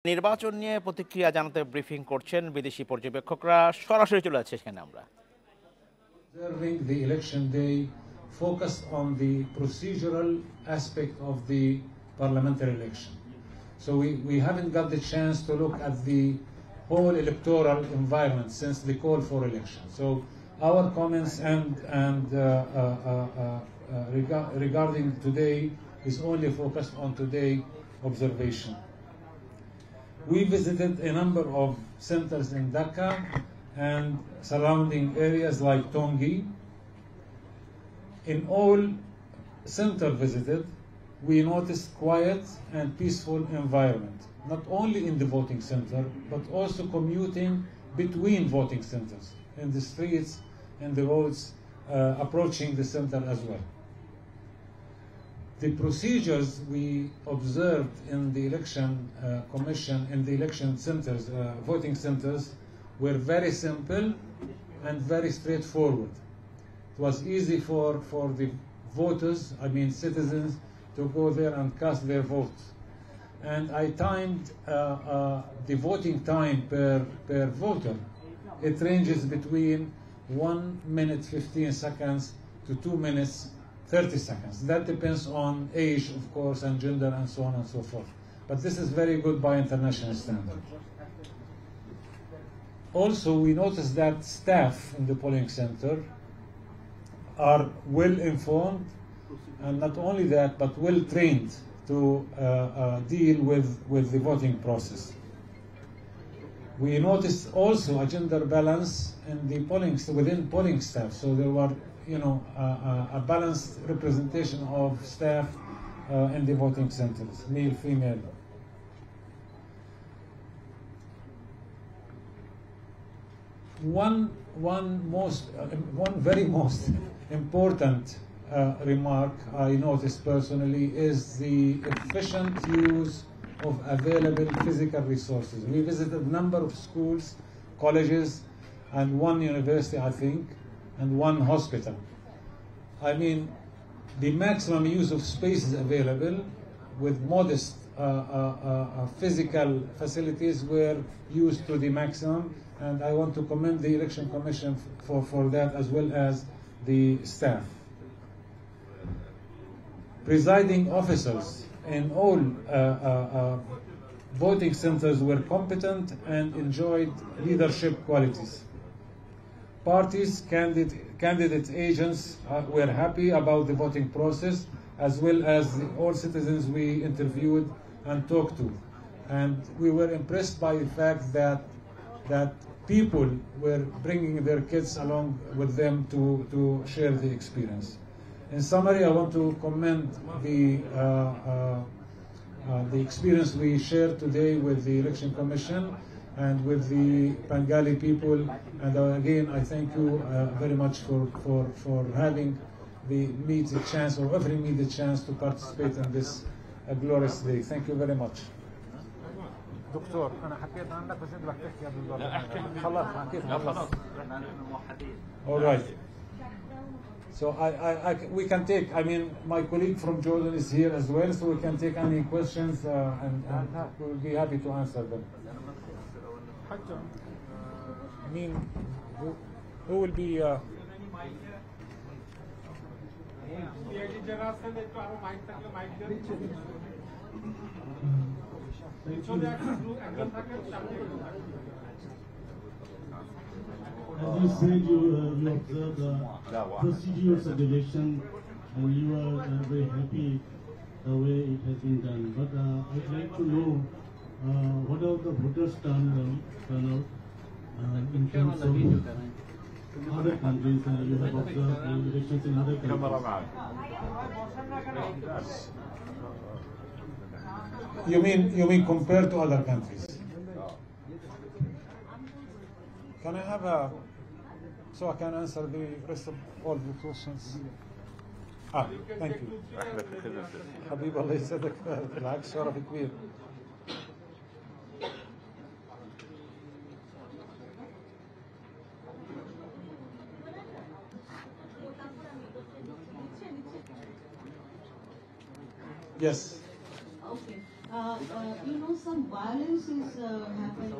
নির্বাচন নিয়ে প্রতিক্রিয়া জানাতে ব্রিফিং করছেন বিদেশি পর্যবেক্ষকরা। সরাসরি চলে যাচ্ছে সেখানে আমরা। Observing the election day focused on the procedural aspect of the parliamentary election. So we haven't got the chance to look at the whole electoral environment since the call for election. So our comments regarding today is only focused on today observation. We visited a number of centers in Dhaka and surrounding areas like Tongi. In all center visited, we noticed quiet and peaceful environment, not only in the voting center, but also commuting between voting centers, in the streets and the roads approaching the center as well. The procedures we observed in the election commission, in the election centers, voting centers, were very simple and very straightforward. It was easy for the voters, I mean citizens, to go there and cast their votes. And I timed the voting time per voter. It ranges between 1 minute 15 seconds to 2 minutes 30 seconds. That depends on age, of course, and gender, and so on and so forth. But this is very good by international standard. Also, we noticed that staff in the polling center are well informed, and not only that, but well trained to deal with the voting process. We noticed also a gender balance in the within polling staff. So there were, a balanced representation of staff in the voting centers, male, female. One very most important remark I noticed personally is the efficient use of available physical resources. We visited a number of schools, colleges, and one university, I think, and one hospital. I mean, the maximum use of spaces available with modest physical facilities were used to the maximum, and I want to commend the Election Commission for that, as well as the staff. Presiding officers in all voting centers were competent and enjoyed leadership qualities. Parties, candidate agents were happy about the voting process, as well as all citizens we interviewed and talked to. And we were impressed by the fact that people were bringing their kids along with them to share the experience. In summary, I want to commend the experience we shared today with the Election Commission and with the Bengali people. And again, I thank you very much for having me the chance, or offering me the chance to participate in this glorious day. Thank you very much. دكتور انا حكيت عنك بس انت بدك تحكي يا دكتور. خلاص حكيت خلاص. All right. So we can take, I mean, my colleague from Jordan is here as well, so we can take any questions and we'll be happy to answer them. I mean, who will be As you said, you observed the procedures of the election, and you are very happy the way it has been done. But I'd like to know what are the voters' turnout in terms of other countries. You have observed the elections in other countries. You mean compared to other countries? Can I have so I can answer the rest of all the questions? Thank you. حبيب الله يسعدك، بالعكس شرف كبير. Yes. Okay. Some violence is happening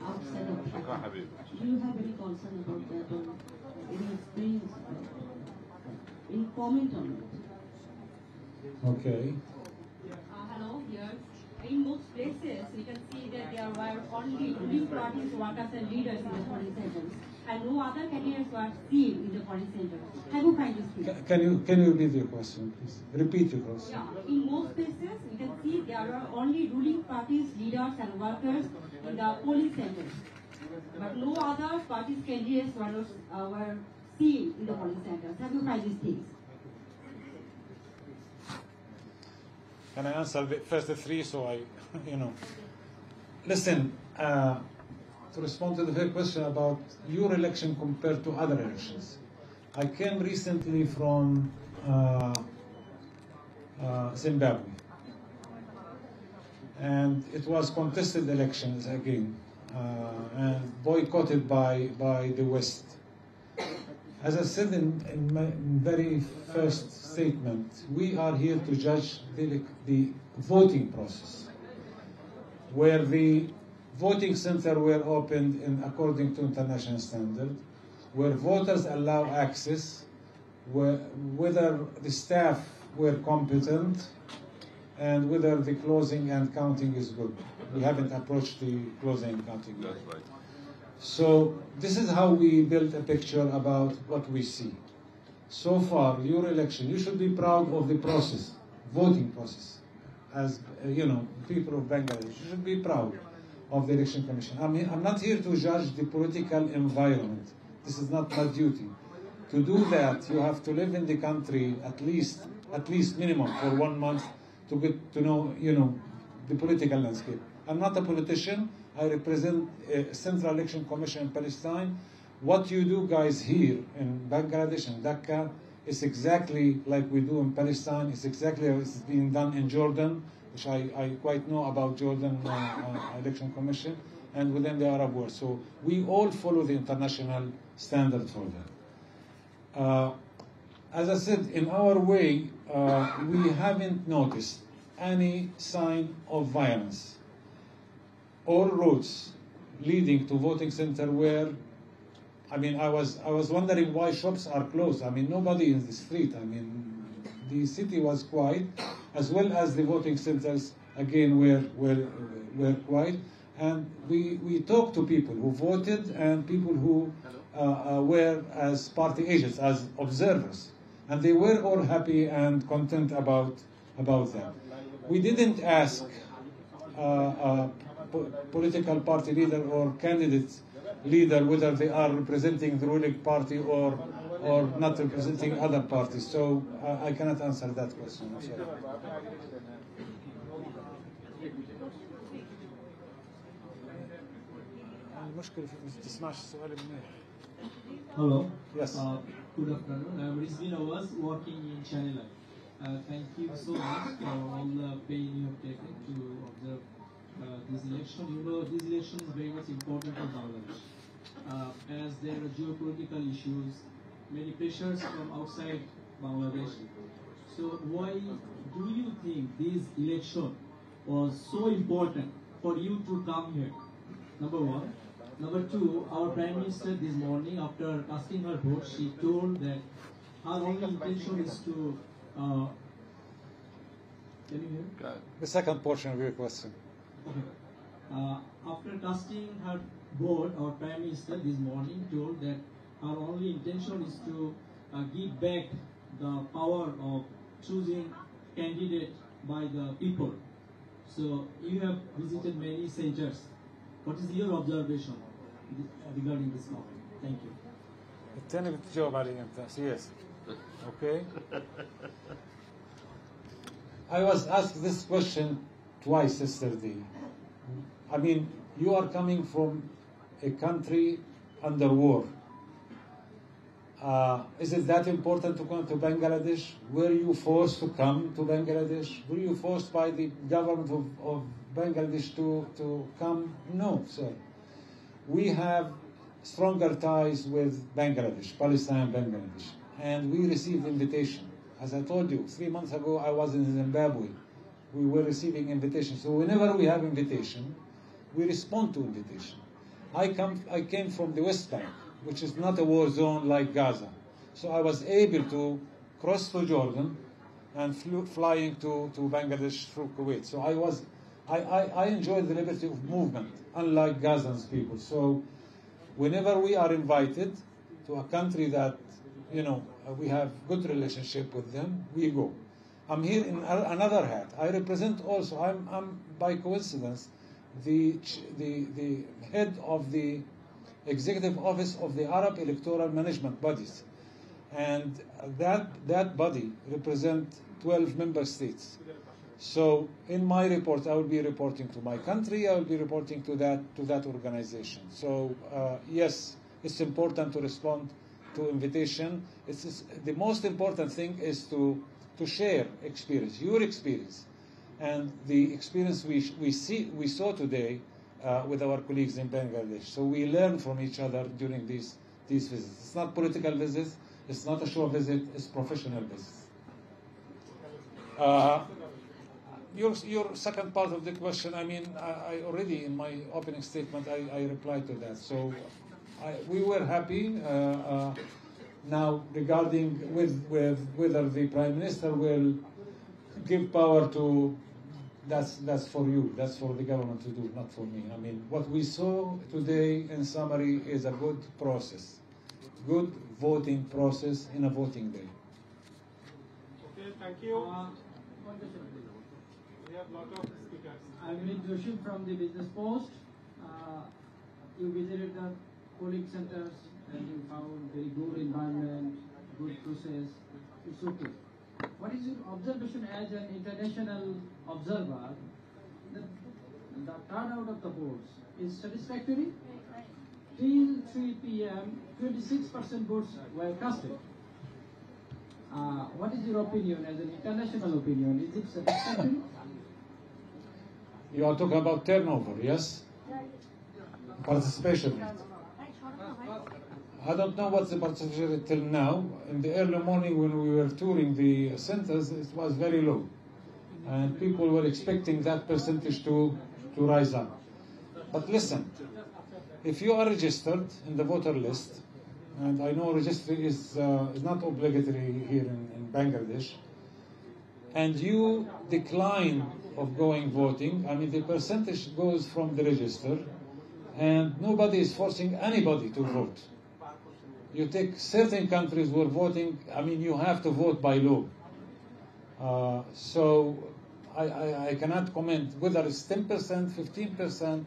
outside of Dhaka. Do you have any concern about that or any experience? Any comment on it? Okay. Hello, here. In most places, we can see that there were only ruling parties, workers, and leaders in the foreign centers, and no other candidates were seen in the foreign centers. Have you find this thing? Can you repeat your question, please? Repeat your question. Yeah, in most places, we can see there are only ruling parties, leaders, and workers in the polling centers, but no other parties candidates were seen in the polling centers. Have you find these things? Can I answer first the three so I, Listen, to respond to the first question about your election compared to other elections. I came recently from Zimbabwe. And it was contested elections again, and boycotted by the West. As I said in my very first statement, we are here to judge the voting process, where the voting centers were opened according to international standard, where voters allow access, whether the staff were competent, and whether the closing and counting is good. We haven't approached the closing and counting yet. That's right. So this is how we build a picture about what we see. So far, your election, you should be proud of the process, voting process. As people of Bangladesh, you should be proud of the Election Commission. I mean, I'm not here to judge the political environment. This is not my duty. To do that, you have to live in the country at least minimum for 1 month to get to know, the political landscape. I'm not a politician. I represent a Central Election Commission in Palestine. What you do, guys, here in Bangladesh and Dhaka is exactly like we do in Palestine. It's exactly how it's being done in Jordan, which I quite know about Jordan Election Commission, and within the Arab world. So we all follow the international standard for that. As I said, in our way, we haven't noticed any sign of violence. All roads leading to voting center were, I was wondering why shops are closed. Nobody in the street. The city was quiet, as well as the voting centers again were quiet. And we talked to people who voted and people who were as party agents, as observers, and they were all happy and content about that. We didn't ask political party leader or candidate leader whether they are representing the ruling party or not representing other parties. So I cannot answer that question. I'm sorry. Hello. Yes. Good afternoon. I'm Rizvin Awaz, working in Channel I. Thank you so much for all the pain you have taken to observe this election. This election is very much important for Bangladesh. As there are geopolitical issues, many pressures from outside Bangladesh. So why do you think this election was so important for you to come here? Number one. Number two, our Prime Minister this morning, after casting her vote, she told that her only intention is to... can you hear? The second portion of your question. Okay. After casting her vote, our Prime Minister this morning told that her only intention is to give back the power of choosing candidate by the people. So you have visited many centers. What is your observation regarding this matter? Thank you. الثاني بتجاوب عليه أنت سياسي. Okay. I was asked this question twice yesterday. You are coming from a country under war. Is it that important to come to Bangladesh? Were you forced to come to Bangladesh? Were you forced by the government of Bangladesh to come? No, sir. We have stronger ties with Bangladesh, Palestine, Bangladesh, and we received invitation. As I told you, 3 months ago I was in Zimbabwe. we were receiving invitations. So whenever we have invitation, we respond to invitation. I came from the West Bank, which is not a war zone like Gaza. So I was able to cross to Jordan and flying to Bangladesh through Kuwait. So I enjoyed the liberty of movement, unlike Gazans people. So whenever we are invited to a country that, we have good relationship with them, we go. I'm here in another hat. I represent also, I'm by coincidence, the head of the executive office of the Arab Electoral Management Bodies. And that body represents 12 member states. So in my report, I will be reporting to my country, I will be reporting to that organization. So yes, it's important to respond to invitation. The most important thing is to share experience, your experience, and the experience we saw today with our colleagues in Bangladesh. So we learn from each other during these visits. It's not political visits, it's not a show visit, it's professional visits. Your second part of the question, I already in my opening statement I replied to that. So we were happy. Now regarding with whether the Prime Minister will give power to, that's for you, that's for the government to do, not for me. What we saw today in summary is a good process, good voting process in a voting day. Okay, thank you. We have a lot of speakers. I'm Amit Joshi from the Business Post. You visited the polling centers and you found very good environment, good process. It's okay. What is your observation as an international observer? The turnout of the votes is satisfactory. Till 3 p.m., 26% votes were casted. What is your opinion as an international opinion? Is it satisfactory? You are talking about turnover, yes? Participation rate. I don't know what's the participation rate till now. In the early morning when we were touring the centers, it was very low. And people were expecting that percentage to rise up. But listen, if you are registered in the voter list, and I know registry is not obligatory here in Bangladesh, and you decline of going voting, the percentage goes from the register, and nobody is forcing anybody to vote. You take certain countries where voting, you have to vote by law. So I cannot comment whether it's 10%, 15%.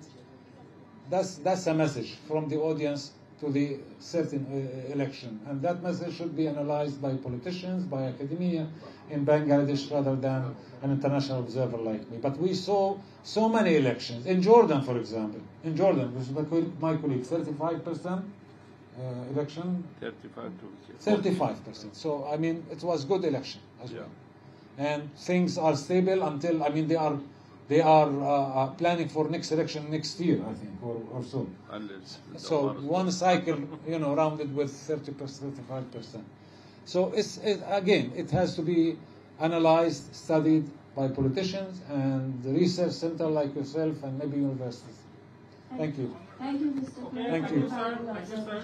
That's a message from the audience to the certain election. And that message should be analyzed by politicians, by academia in Bangladesh rather than an international observer like me. But we saw so many elections. In Jordan, for example. In Jordan, which is my colleague, 35% election. 35%. So, it was good election as well. And things are stable until, they are planning for next election next year, I think, or so. So one cycle, rounded with 30%, 35%. So it has to be analyzed, studied by politicians and the research center like yourself and maybe universities. Thank you. Thank you, Mr. Thank you. Thank you, sir.